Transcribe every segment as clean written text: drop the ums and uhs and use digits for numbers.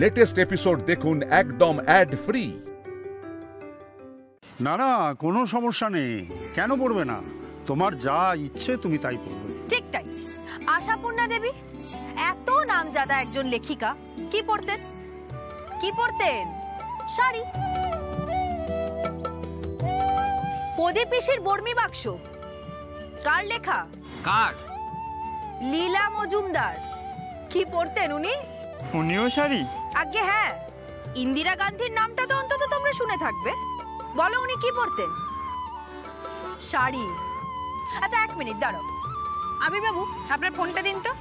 Latest episode দেখুন একদম add free. না না, কোনো সমস্যা নেই। কেন পড়বে না? তোমার যা ইচ্ছে তুমি তাই পড়বে। ঠিক তাই। আশাপূর্ণা দেবী এত নামজাদা একজন লেখিকা কি পড়তেন? কি পড়তেন? শাড়ি। পদে পিসির বর্মি বাক্স কার লেখা? কার? লীলা মজুমদার। কি পড়তেন উনি? উনিও শাড়ি? আগে হ্যাঁ, ইন্দিরা গান্ধীর নামটা তো অন্তত তোমরা শুনে থাকবে। বলো উনি কি পড়তেন? শাড়ি। আচ্ছা এক মিনিট দাঁড়াও, আবির বাবু আপনার ফোনটা দিন তো।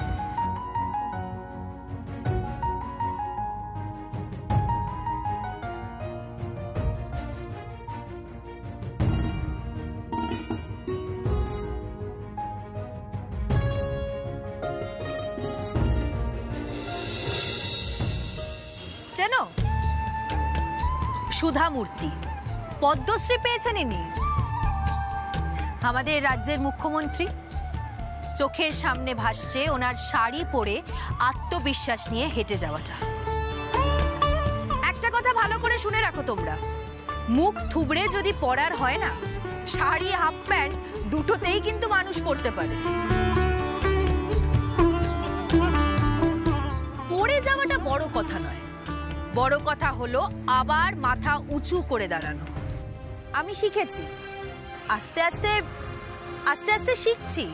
চেনো? সুধা মূর্তি, পদ্মশ্রী পেয়েছেন ইনি। আমাদের রাজ্যের মুখ্যমন্ত্রী। চোখের সামনে ভাসছে ওনার শাড়ি পরে আত্মবিশ্বাস নিয়ে হেঁটে যাওয়াটা। একটা কথা ভালো করে শুনে রাখো তোমরা, মুখ থুবড়ে যদি পরার হয় না, শাড়ি হাফ প্যান্ট দুটোতেই কিন্তু মানুষ পরতে পারে। পরে যাওয়াটা বড় কথা নয়, বড় কথা হলো আবার মাথা উঁচু করে দাঁড়ানো। আমি শিখেছি, আস্তে আস্তে আস্তে আস্তে শিখছি।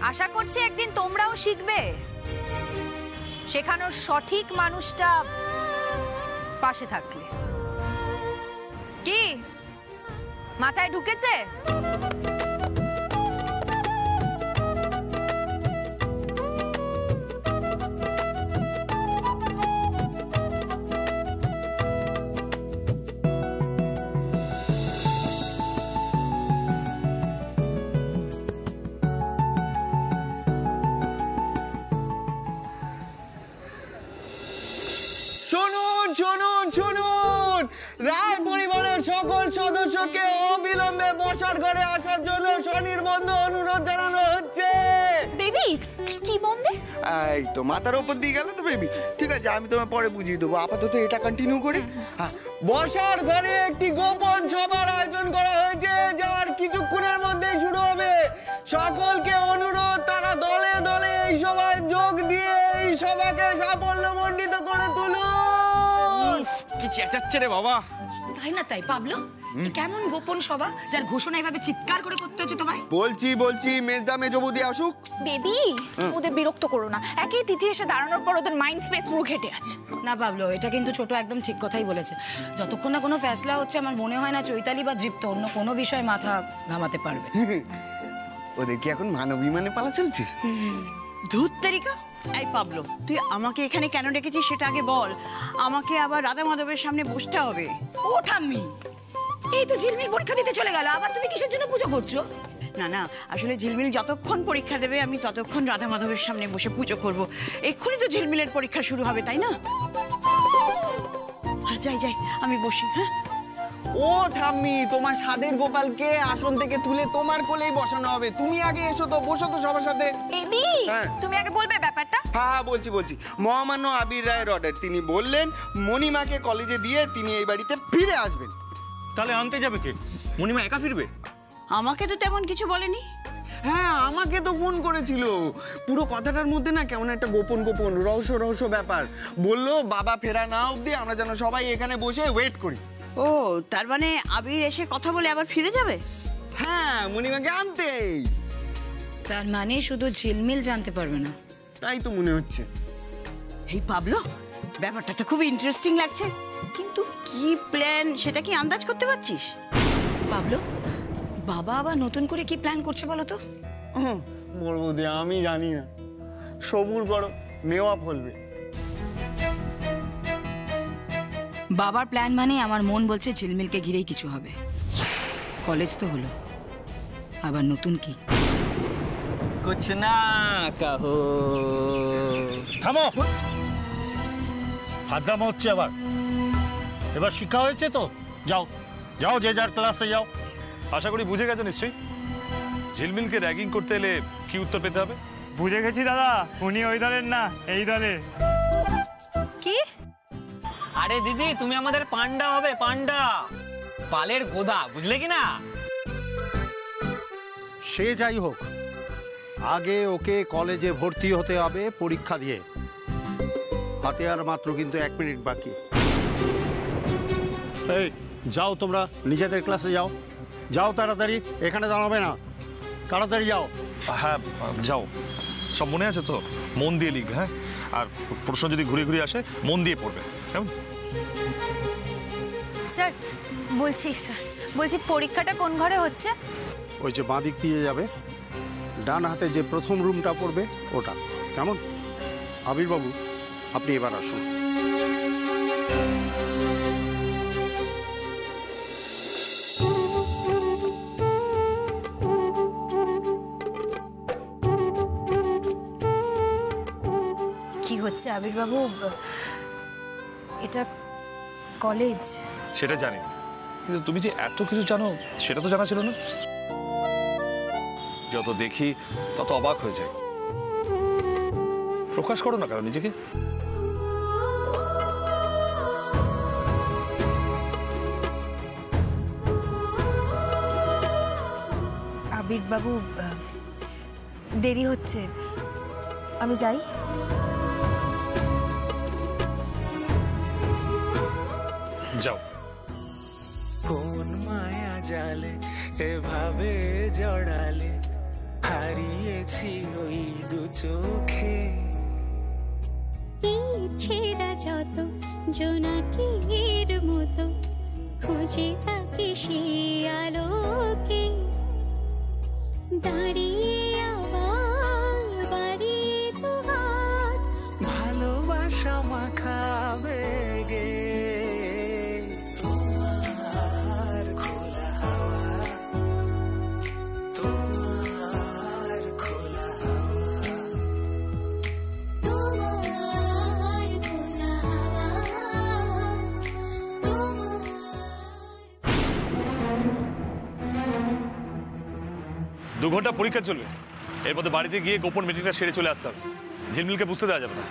আশা করছি একদিন তোমরাও শিখবে। শেখানোর সঠিক মানুষটা পাশে থাকলে। কি মাথায় ঢুকেছে? শুনুন শুনুন শুনুন, রায় পরিবারের সকল সদস্যকে অবিলম্বে বসার ঘরে আসার জন্য স্বনির্বন্ধ অনুরোধ জানানো হচ্ছে। বেবি কি বন্ধে? এই তো মাথার উপর দিয়ে গেল তো বেবি। ঠিক আছে, আমি তোমায় পরে বুঝিয়ে দেবো, আপাতত এটা কন্টিনিউ করি। হ্যাঁ, বসার ঘরে একটি গোপন সভার আয়োজন করা হয়েছে, যার কিছুক্ষণের মধ্যেই শুরু হবে। সকলকে অনুরোধ তারা দলে দলে এই সভায় যোগ দিয়ে এই সভাকে সাফল্যমণ্ডিত করে তুলুন। কি চেঁচাচ্ছে রে বাবা? তাই না তাই পাবলো, কেমন গোপন সভা যার ঘোষণা এভাবে চিৎকার করে করতে হচ্ছে তোমায়? বলছি মেজদা মেজবুদি আসুক। বেবি ওদের বিরক্ত করো না, একই তিথি এসে দাঁড়ানোর পর ওদের মাইন্ড স্পেস পুরো ঘেটে আছে। না পাবলো, এটা কিন্তু ছোট একদম ঠিক কথাই বলেছে। যতক্ষণ না কোনো ফ্যাসলা হচ্ছে, আমার মনে হয় না চৈতালি বা দৃপ্ত অন্য কোনো বিষয়ে মাথা ঘামাতে পারবে। ওদের কি এখন মানবিমানে পালা চলছে? ধুত তেরিকা। এই পাবলো, তুই আমাকে এখানে কেন ডেকেছিস সেটা আগে বল। আমাকে আবার রাধা মাধবের সামনে বসতে হবে। ও ঠাম্মি, এই তো ঝিলমিল পরীক্ষা দিতে চলে গেল, আবার তুমি কিসের জন্য পুজো করছো? না না, আসলে ঝিলমিল যতক্ষণ পরীক্ষা দেবে আমি ততক্ষণ রাধা মাধবের সামনে বসে পুজো করব। এক্ষুনি তো ঝিলমিলের পরীক্ষা শুরু হবে, তাই না? যাই যাই, আমি বসি। হ্যাঁ ও ঠাম্মি, তোমার সাদের গোপালকে আসন থেকে তুলে তোমার কোলেই বসানো হবে। তুমি আগে এসো তো, বসো তো সবার সাথে। বেবি তুমি আগে বলবে ব্যাপারটা। হ্যাঁ বলছি। মহামান্য আবির রায়ের অর্ডার, তিনি বললেন মণিমাকে কলেজে দিয়ে তিনি এই বাড়িতে ফিরে আসবেন। তাহলে আনতে যাবে কে? মণিমা একা ফিরবে? আমাকে তো তেমন কিছু বলেনি। হ্যাঁ, আমাকে তো ফোন করেছিল। পুরো কথাটার মধ্যে না কেমন একটা গোপন গোপন রহস্য ব্যাপার। বললো বাবা ফেরা না অবধি আমরা যেন সবাই এখানে বসে ওয়েট করি। ও, তার মানে আবির এসে কথা বলে আবার ফিরে যাবে? হ্যাঁ, মণিমাকে আনতে। তার মানে শুধু ঝিলমিল জানতে পারবে না? তাই তো মনে হচ্ছে। এই পাবলো, ব্যাপারটা তো খুব ইন্টারেস্টিং লাগছে, কিন্তু কি প্ল্যান সেটা কি আন্দাজ করতে পারছিস? পাবলো, বাবা আবার নতুন করে কি প্ল্যান করছে বলো তো? বলবো দে, আমি জানি না। সবুর করো, মেওয়া ফলবে। বাবার প্ল্যান মানে আমার মন বলছে ঝিলমিলকে ঘিরেই কিছু হবে। কলেজ তো হলো, আবার নতুন কি? কুছ না কাহো। থামো, ফাজলামো হচ্ছে আবার। এবার শিক্ষা হয়েছে তো, যাও যাও, যে যার ক্লাসে যাও। আশা করি বুঝে গেছো নিশ্চয়ই। ঝিলমিলকে র্যাগিং করতে এলে কি উত্তর পেতে হবে? বুঝে গেছি দাদা, উনি ওই দলের না এই দলের। আরে দিদি তুমি আমাদের পান্ডা হবে, পান্ডা, পালের গোদা, বুঝলে কি না? সে যাই হোক, আগে ওকে কলেজে ভর্তি হতে হবে পরীক্ষা দিয়ে। হাতে আর মাত্র কিন্তু 1 মিনিট বাকি। এই যাও, তোমরা নিজেদের ক্লাসে যাও, যাও তাড়াতাড়ি, এখানে দাঁড়াবে না, তাড়াতাড়ি যাও। হ্যাঁ যাও, সব মনে আছে তো? মন দিয়ে লিখবে, হ্যাঁ? আর প্রশ্ন যদি ঘুরে ঘুরে আসে মন দিয়ে পড়বে, কেমন? স্যার বলছি পরীক্ষাটা কোন ঘরে হচ্ছে? ওই যে বাঁ দিক দিয়ে যাবে, ডান হাতে যে প্রথম রুমটা পড়বে ওটা, কেমন? আবির্বাবু, আপনি এবার আসুন। কি হচ্ছে আবির্বাবু? এটা কলেজ। সেটা জানি, কিন্তু তুমি যে এত কিছু জানো সেটা তো জানা ছিল না। যত দেখি তত অবাক হয়ে যায়। প্রকাশ করো না কারণ নিজেকে। আবির্বাবু, দেরি হচ্ছে, আমি যাই। যাও। কোন মায়া জালে এভাবে জড়ালে, হারিয়েছি ওই দু চোখে। এই ছেঁড়া যত জোনাকির মতো খুঁজে তাকে সে আলোকে, দাঁড়িয়ে আবার বাড়িয়ে দু হাত, ভালোবাসা মাখাবে গে। তোমার খোলা হাওয়া, তোমার খোলা হাওয়া, তোমার খোলা হাওয়া, তোমার। 2 ঘন্টা পরীক্ষা চলবে, এর মধ্যে বাড়িতে গিয়ে গোপন মিটিংটা সেরে চলে আসতে হবে। ঝিলমিলকে বুঝতে দেওয়া যাবে না।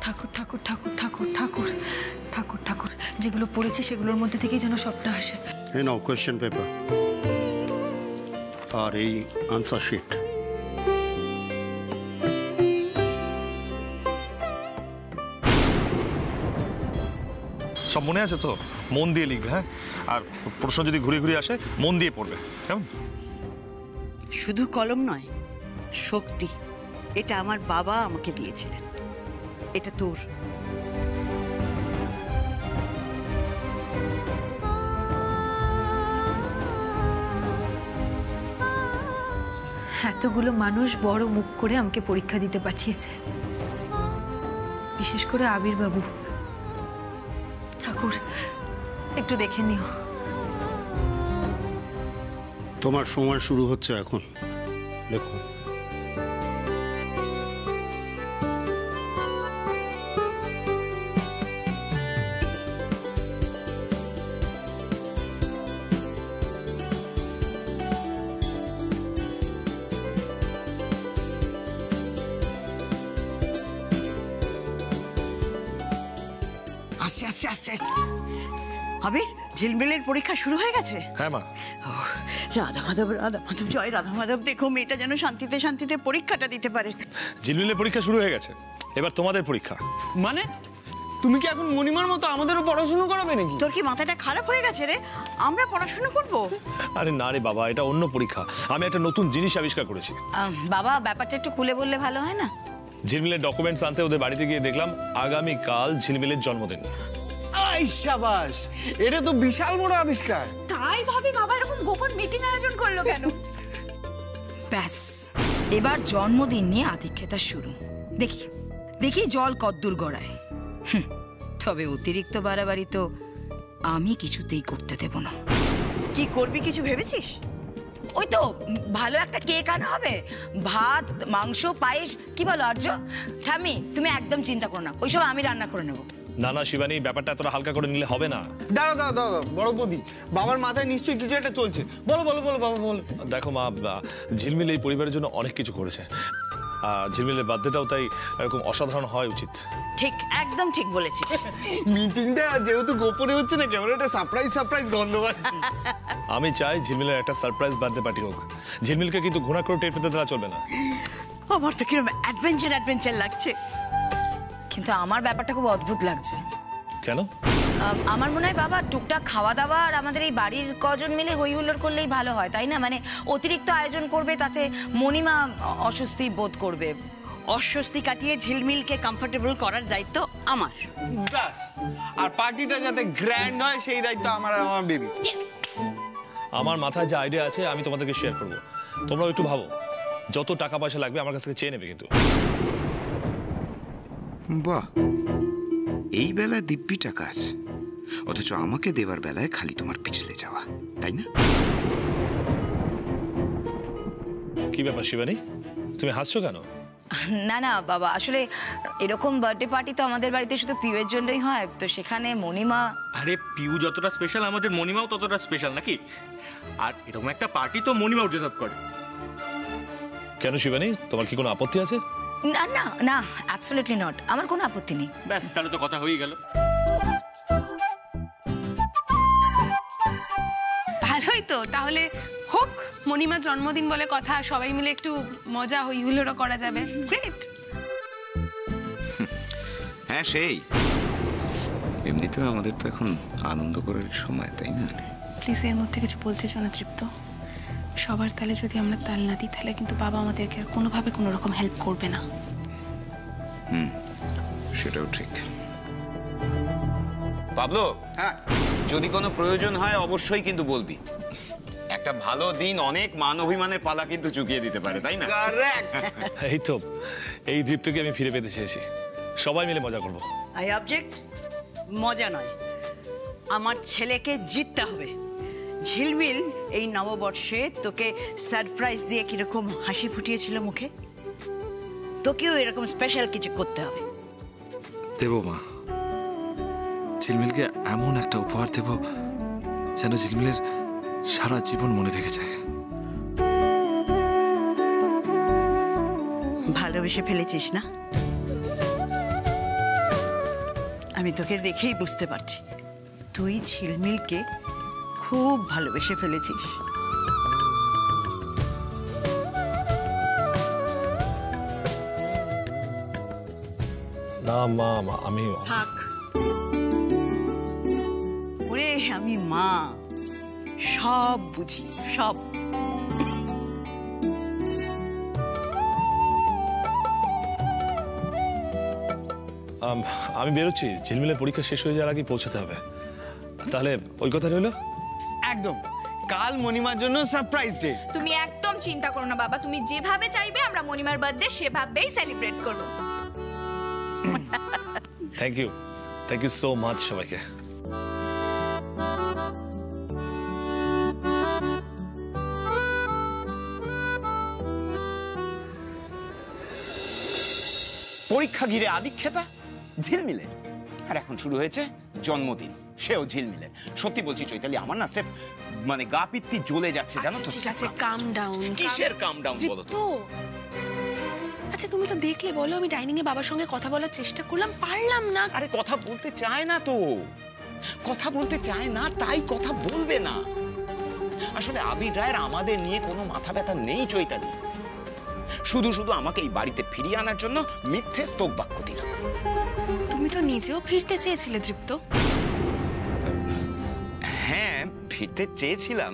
ঠাকুর ঠাকুর ঠাকুর ঠাকুর ঠাকুর ঠাকুর ঠাকুর, যেগুলো পড়েছি সেগুলোর মধ্যে থেকেই যেন সবটা আসে। এই নাও কোয়েশ্চেন পেপার আর এই আনসার শিট। সব মনে আছে তো? মন দিয়ে লিখবে, হ্যাঁ? আর প্রশ্ন যদি ঘুরে ঘুরে আসে মন দিয়ে পড়বে, কেমন? শুধু কলম নয়, শক্তি, এটা আমার বাবা আমাকে দিয়েছিলেন। এটা তোর। এতগুলো মানুষ বড় মুখ করে আমাকে পরীক্ষা দিতে পাঠিয়েছে, বিশেষ করে আবির্বাবু। ঠাকুর, একটু দেখে নিও। তোমার সময় শুরু হচ্ছে এখন, দেখো। আস্তে আস্তে আস্তে। আবির, ঝিলমিলের পরীক্ষা শুরু হয়ে গেছে? হ্যাঁ মা। রাধা মাধব, রাধা মাধব, জয় রাধা মাধব। দেখো মেয়েটা যেন শান্তিতে শান্তিতে পরীক্ষাটা দিতে পারে। ঝিলমিলের পরীক্ষা শুরু হয়ে গেছে, এবার তোমাদের পরীক্ষা। মানে তুমি কি এখন মণিমার মতো আমাদেরও পড়াশোনা করাবে নাকি? তোর কি মাথাটা খারাপ হয়ে গেছে রে? আমরা পড়াশোনা করব? আরে না রে বাবা, এটা অন্য পরীক্ষা। আমি একটা নতুন জিনিস আবিষ্কার করেছি। বাবা, ব্যাপারটা একটু খুলে বললে ভালো হয় না? ঝিলমিলের ডকুমেন্টস আনতে ওদের বাড়িতে গিয়ে দেখলাম আগামীকাল ঝিলমিলের জন্মদিন। আই শাবাশ, এটা তো বিশাল বড় আবিষ্কার। তাই ভাবি বাবা এরকম গোপন মিটিং আয়োজন করলো কেন? ব্যাস, এবার জন্মদিন নিয়ে আতিক্ষেতা শুরু। দেখি দেখি জল কদ্দূর গড়ায়। তবে অতিরিক্ত বাড়াবাড়ি তো আমি কিছুতেই করতে দেব না। কি করবি কিছু ভেবেছিস? ওই তো ভালো একটা কেক আনা হবে, ভাত মাংস পায়েস, কি বলো আর্য? ঠাম্মি তুমি একদম চিন্তা করো না, ওইসব আমি রান্না করে নেবো। না না শিবানী, ব্যাপারটা এতটা হালকা করে নিলে হবে না। দাঁড়া দাঁড়া দাঁড়া বড় বৌদি, বাবার মাথায় নিশ্চয়ই কিছু একটা চলছে। বলো বলো বলো বাবা বলো। দেখো মা, ঝিলমিল এই পরিবারের জন্য অনেক কিছু করেছে। ঝিলমিলের বার্থডেটাও তাই এরকম অসাধারণ হওয়া উচিত। ঠিক, একদম ঠিক বলেছিস। মিটিংটা যেহেতু গোপনে হচ্ছে না, কেমন একটা সারপ্রাইজ সারপ্রাইজ গন্ধ পাচ্ছি। আমি চাই ঝিলমিলের একটা সারপ্রাইজ বার্থডে পার্টি হোক। ঝিলমিলকে কিন্তু ঘোরা করে টের পেতে দেওয়া চলবে না। আমার তো কিরকম অ্যাডভেঞ্চার অ্যাডভেঞ্চার লাগছে। কিন্তু আমার ব্যাপারটা খুব অদ্ভুত লাগছে। কেন? আমার মনে হয় বাবা টুকটাক খাওয়া দাওয়া আর আমাদের এই বাড়ির কজন মিলে হই হুল্লোড় করলেই ভালো হয়, তাই না? মানে অতিরিক্ত আয়োজন করবে, তাতে মণিমা অস্বস্তি বোধ করবে। অস্বস্তি কাটিয়ে ঝিলমিলকে কমফোর্টেবল করার দায়িত্ব আমার। ব্যাস, আর পার্টিটা যাতে গ্র্যান্ড হয় সেই দায়িত্ব আমার আর আমার বেবি। আমার মাথায় যে আইডিয়া আছে আমি তোমাদেরকে শেয়ার করবো, তোমরাও একটু ভাবো। যত টাকা পয়সা লাগবে আমার কাছ থেকে চেয়ে নেবে কিন্তু। বাহ, এই বেলায় দিব্যি টাকা আছে, অথচ আমাকে দেবার বেলায় খালি তোমার পিছলে যাওয়া, তাই না? কি ব্যাপার শিবানী, তুমি হাসছো কেন? না না বাবা, আসলে এরকম বার্থডে পার্টি তো আমাদের বাড়িতে শুধু পিউয়ের জন্যই হয়, তো সেখানে মণিমা। আরে পিউ যতটা স্পেশাল আমাদের মণিমাও ততটা স্পেশাল নাকি? আর এরকম একটা পার্টি তো মণিমাও ডিজার্ভ করে। কেন শিবানী, তোমার কি কোনো আপত্তি আছে? না না না, অ্যাবসলিউটলি নট, আমার কোনো আপত্তি নেই। ব্যাস, তাহলে তো কথা হয়ে গেল। ভালোই তো, তাহলে হোক মণিমার জন্মদিন বলে কথা, সবাই মিলে একটু মজা হই হুল্লোড়ও করা যাবে। গ্রেট। হ্যাঁ সেই, এমনিতেও আমাদের তো এখন আনন্দ করার সময়, তাই না? প্লিজ এর মধ্যে কিছু বলতে চাও না তৃপ্ত? সবার তালে যদি আমরা তাল না দিই তাহলে কিন্তু বাবা আমাদেরকে আর কোনোভাবে কোনো রকম হেল্প করবে না। সেটাও ঠিক। পাবলো, হ্যাঁ, যদি কোনো প্রয়োজন হয় অবশ্যই কিন্তু বলবি। একটা ভালো দিন অনেক মান অভিমানের পালা কিন্তু চুকিয়ে দিতে পারে, তাই না? এই তো, এই দীপ্তকে আমি ফিরে পেতে চেয়েছি। সবাই মিলে মজা করবো। I object. মজা নয়, আমার ছেলেকে জিততে হবে। ঝিলমিল এই নববর্ষে তোকে সারপ্রাইজ দিয়ে কিরকম হাসি ফুটিয়েছিল মুখে, তোকেও এরকম স্পেশাল কিছু করতে হবে। দেবো মা, ঝিলমিলকে এমন একটা উপহার দেব যেন ঝিলমিলের সারা জীবন মনে থেকে যায়। ভালোবেসে ফেলেছিস না? আমি তোকে দেখেই বুঝতে পারছি তুই ঝিলমিলকে খুব ভালোবেসে ফেলেছিস। না মা, আমি থাক। ওরে আমি মা, সব বুঝি, সব। আমি বেরোচ্ছি, ঝিলমিলের পরীক্ষা শেষ হয়ে যাওয়ার আগে পৌঁছাতে হবে। তাহলে ওই কথা রইল। একদম, কাল মণিমার জন্য সারপ্রাইজ ডে। তুমি একদম চিন্তা করো না বাবা, তুমি যেভাবে চাইবে আমরা মণিমার বার্থডে সেভাবেই সেলিব্রেট করব। থ্যাংক ইউ সো মাচ সবাইকে। পরীক্ষা ঘিরে আদিক্ষেতা ঝিলমিলের, আর এখন শুরু হয়েছে জন্মদিন, সেও ঝিলমিলের। সত্যি বলছি চৈতালি, আমার না সেফ মানে গা পিত্তি জ্বলে যাচ্ছে, জানো তো? ঠিক আছে, কাম ডাউন। কিসের কাম ডাউন বলো তো? আচ্ছা তুমি তো দেখলে, বলো আমি ডাইনিং এ বাবার সঙ্গে কথা বলার চেষ্টা করলাম, পারলাম না। আরে কথা বলতে চায় না তো, কথা বলতে চায় না, তাই কথা বলবে না। আসলে আবির রায়ের আমাদের নিয়ে কোনো মাথা ব্যথা নেই চৈতালি, শুধু শুধু আমাকে এই বাড়িতে ফিরিয়ে আনার জন্য মিথ্যে স্তোক বাক্য দিল। তুমি তো নিজেও ফিরতে চেয়েছিলে তৃপ্ত। হ্যাঁ ফিরতে চেয়েছিলাম,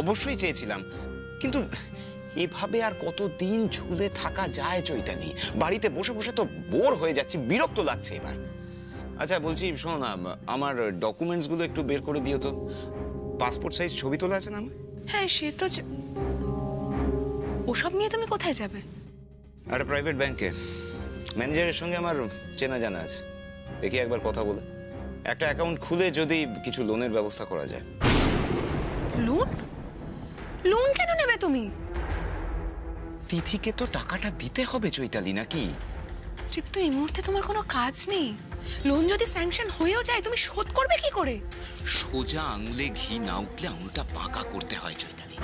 অবশ্যই চেয়েছিলাম, কিন্তু এভাবে আর কতদিন ঝুলে থাকা যায় চৈতালি? বাড়িতে বসে বসে তো বোর হয়ে যাচ্ছি, বিরক্ত লাগছে এবার। আচ্ছা বলছি, শোনো না, আমার ডকুমেন্টসগুলো একটু বের করে দিও তো। পাসপোর্ট সাইজ ছবি তোলা আছে না? হ্যাঁ সে তো ওসব নিয়ে তুমি কোথায় যাবে? একটা প্রাইভেট ব্যাংকে ম্যানেজারের সঙ্গে আমার চেনা জানা আছে, দেখি একবার কথা বলে একটা অ্যাকাউন্ট খুলে যদি কিছু লোনের ব্যবস্থা করা যায়। লোন? লোন কেন নেবে তুমি? তিথিকে তো টাকাটা দিতে হবে চৈতালি, নাকি? তৃপ্ত, এই মুহূর্তে তোমার কোনো কাজ নেই। লোন যদি স্যাংশন হয়েও যায় তুমি শোধ করবে কি করে? সোজা আঙুলে ঘি না উঠলে আঙুলটা বাঁকা করতে হয় চৈতালি।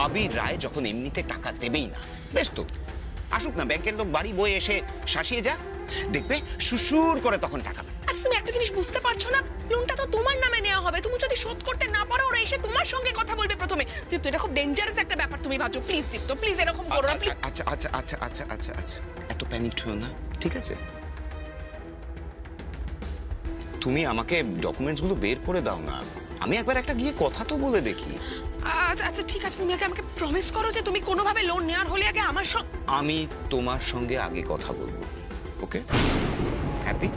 আবির রায় যখন এমনিতে টাকা দেবেই না, বেশ তো আসুক না, ব্যাংকের লোক বাড়ি বয়ে এসে শাসিয়ে যাক, দেখবে সুসুর করে তখন টাকা। আচ্ছা, তুমি একটা জিনিস বুঝতে পারছো না? লোনটা তো তোমার নামে নেওয়া হবে। তুমি যদি শোধ করতে না পারো, ওরা এসে তোমার সঙ্গে কথা বলবে প্রথমে। তৃপ্ত, এটা খুব ডেঞ্জারাস একটা ব্যাপার, তুমি ভাবছো। প্লিজ তৃপ্ত, প্লিজ এরকম করো না। আচ্ছা আচ্ছা আচ্ছা আচ্ছা আচ্ছা আচ্ছা, এত প্যানিকড হও না, ঠিক আছে? তুমি আমাকে ডকুমেন্টসগুলো বের করে দাও না, আমি একবার একটা গিয়ে কথা তো বলে দেখি। আচ্ছা আচ্ছা ঠিক আছে, তুমি আগে আমাকে প্রমিস করো যে তুমি কোনোভাবে লোন নেওয়ার হলে আগে আমার সঙ্গে। আমি তোমার সঙ্গে আগে কথা বলবো, ওকে? হ্যাপি?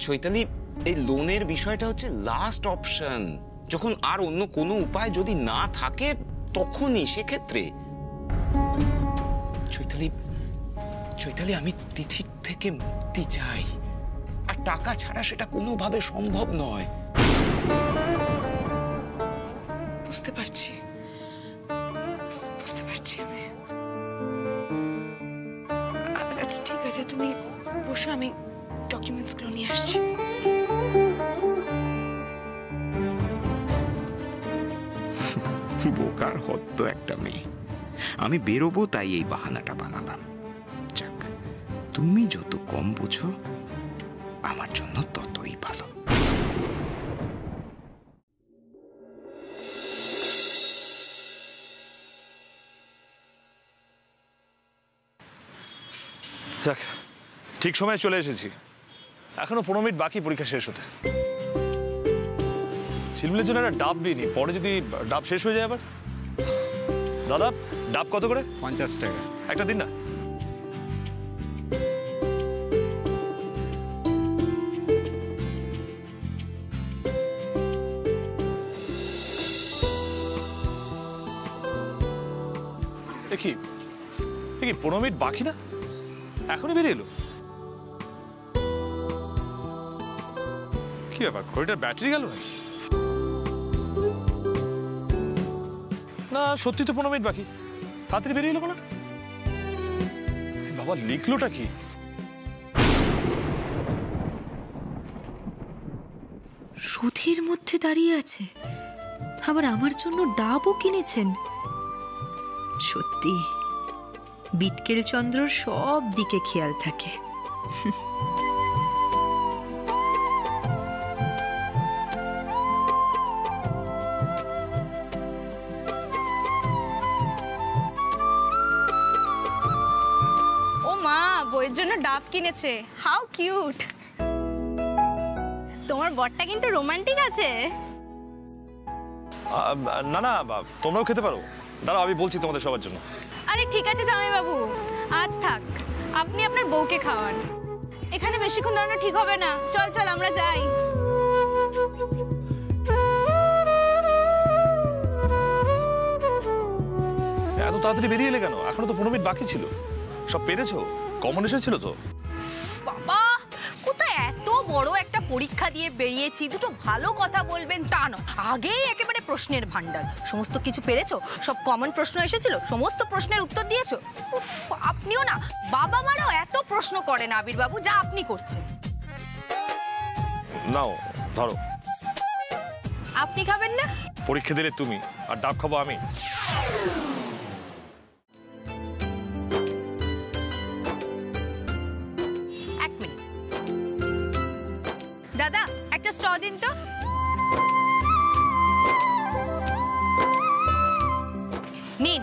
চৈতালি, এই লোনের বিষয়টা হচ্ছে লাস্ট অপশন। যখন আর অন্য কোনো উপায় যদি না থাকে তখনই, সেক্ষেত্রে চৈতালি চৈতালি আমি তিথির থেকে মুক্তি চাই, আর টাকা ছাড়া সেটা কোনোভাবে সম্ভব নয়। বুঝতে পারছি, বুঝতে পারছি আমি। আচ্ছা ঠিক আছে, তুমি বসো, আমি ডকুমেন্টসগুলো নিয়ে আসছি। বোকার হতো একটা মেয়ে। আমি বেরোবো তাই এই বাহানাটা বানালাম। যাক, তুমি যত কম বুঝো আমার জন্য ততই ভালো। যাক, ঠিক সময়ে চলে এসেছি। এখনো 15 মিনিট বাকি পরীক্ষা শেষ হতে। ঝিলমিলের জন্য একটা ডাব দিইনি, পরে যদি ডাব শেষ হয়ে যায় আবার। দাদা, ডাব কত করে? 50 টাকা। একটা দিন না। দেখি 15 মিনিট বাকি না, এখনই বেরিয়ে এলো। কি ব্যাপার, ঘড়িটার ব্যাটারি গেল নাকি? না, সত্যি তো 15 মিনিট বাকি, তাড়াতাড়ি বেরিয়ে এলো না। বাবা, লিখলোটা কি? সুধীর মধ্যে দাঁড়িয়ে আছে, আবার আমার জন্য ডাবও কিনেছেন। সত্যি বিটকেল চন্দ্রর সব দিকে খেয়াল থাকে। ও মা, বইয়ের জন্য ডাব কিনেছে। How cute! তোমার বরটা কিন্তু রোমান্টিক আছে। না না, তোমরাও খেতে পারো। দাঁড়াও, আমি বলছি তোমাদের সবার জন্য। আরে ঠিক আছে জামাইবাবু, আজ থাক, আপনি আপনার বউকে খাওয়ান। এখানে বেশিক্ষণ দাঁড়ানো ঠিক হবে না। চল চল, আমরা যাই। এত তাড়াতাড়ি বেরিয়ে এলে কেন? এখনো তো 15 মিনিট বাকি ছিল। সব পেরেছো? কমন এসেছিল তো? বাবা, কোথায় এত বড় একটা পরীক্ষা দিয়ে বেরিয়েছি, দুটো ভালো কথা বলবেন তা নয়, আগেই একেবারে প্রশ্নের ভান্ডার। সমস্ত কিছু পেরেছো? সব কমন প্রশ্ন এসেছিল, সমস্ত প্রশ্নের উত্তর দিয়েছো। উফ, আপনিও না, বাবা মারাও এত প্রশ্ন করেন আবির বাবু, যা আপনি করছেন। নাও ধরো। আপনি খাবেন না? পরীক্ষা দিলে তুমি, আর ডাব খাবো আমি। দাদা, একটা স্ট্র দিন তো। নিন,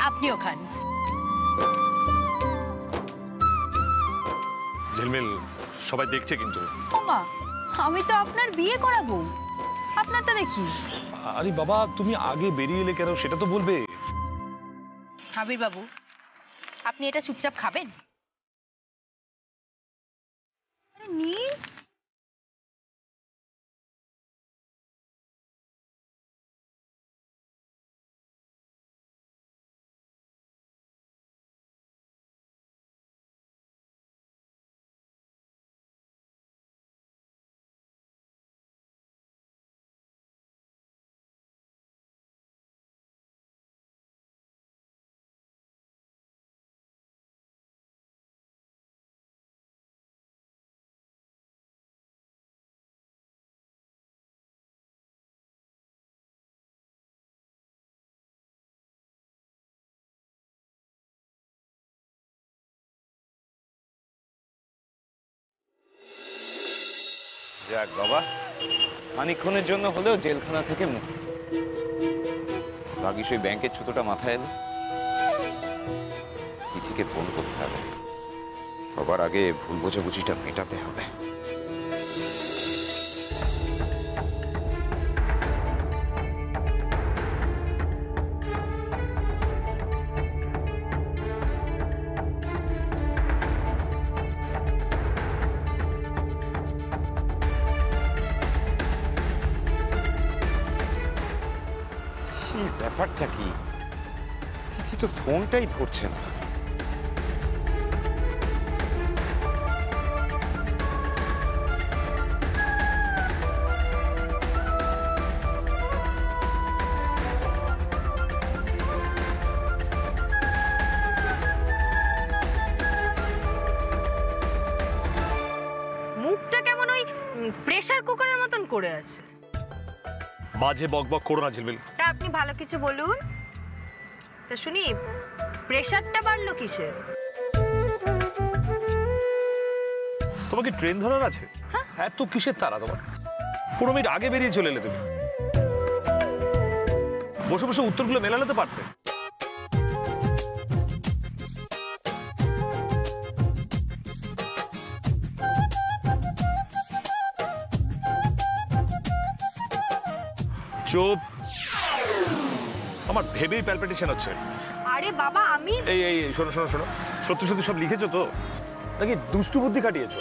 আপনিও খান। ঝিলমিল, সবাই দেখছে কিন্তু। ওমা, আমি তো আপনার বিয়ে করাবো, আপনার তো দেখি। আরে বাবা, তুমি আগে বেরিয়ে এলে কেন সেটা তো বলবে। আবির বাবু, আপনি এটা চুপচাপ খাবেন? নিন। যাক বাবা, খানিকক্ষণের জন্য হলেও জেলখানা থেকে মুক্তি। বাকি সেই ব্যাংকের ছোটটা মাথায় এলো, তিথিকে ফোন করতে হবে, সবার আগে ভুল বোঝাবুঝিটা মেটাতে হবে। ব্যাপারটা কি, তিথি তো ফোনটাই ধরছে না। মুখটা কেমন ওই প্রেসার কুকারের মতন করে আছে। বাজে বক বক করো না ঝিলমিল। তা আপনি ভালো কিছু বলুন। তা শুনি, প্রেসারটা বাড়লো কিসের? তোমার কি ট্রেন ধরার আছে? এত কিসের তারা তোমার? 15 মিনিট আগে বেরিয়ে চলে এলে তুমি। বসে বসে উত্তরগুলো মেলালে তো পারতে। চুপ, আমার ভেবেই প্যালপিটেশন হচ্ছে। আরে বাবা আমি এই শোনো শোনো শোনো, সত্যি সত্যি সব লিখেছো তো নাকি দুষ্টু বুদ্ধি কাটিয়েছো?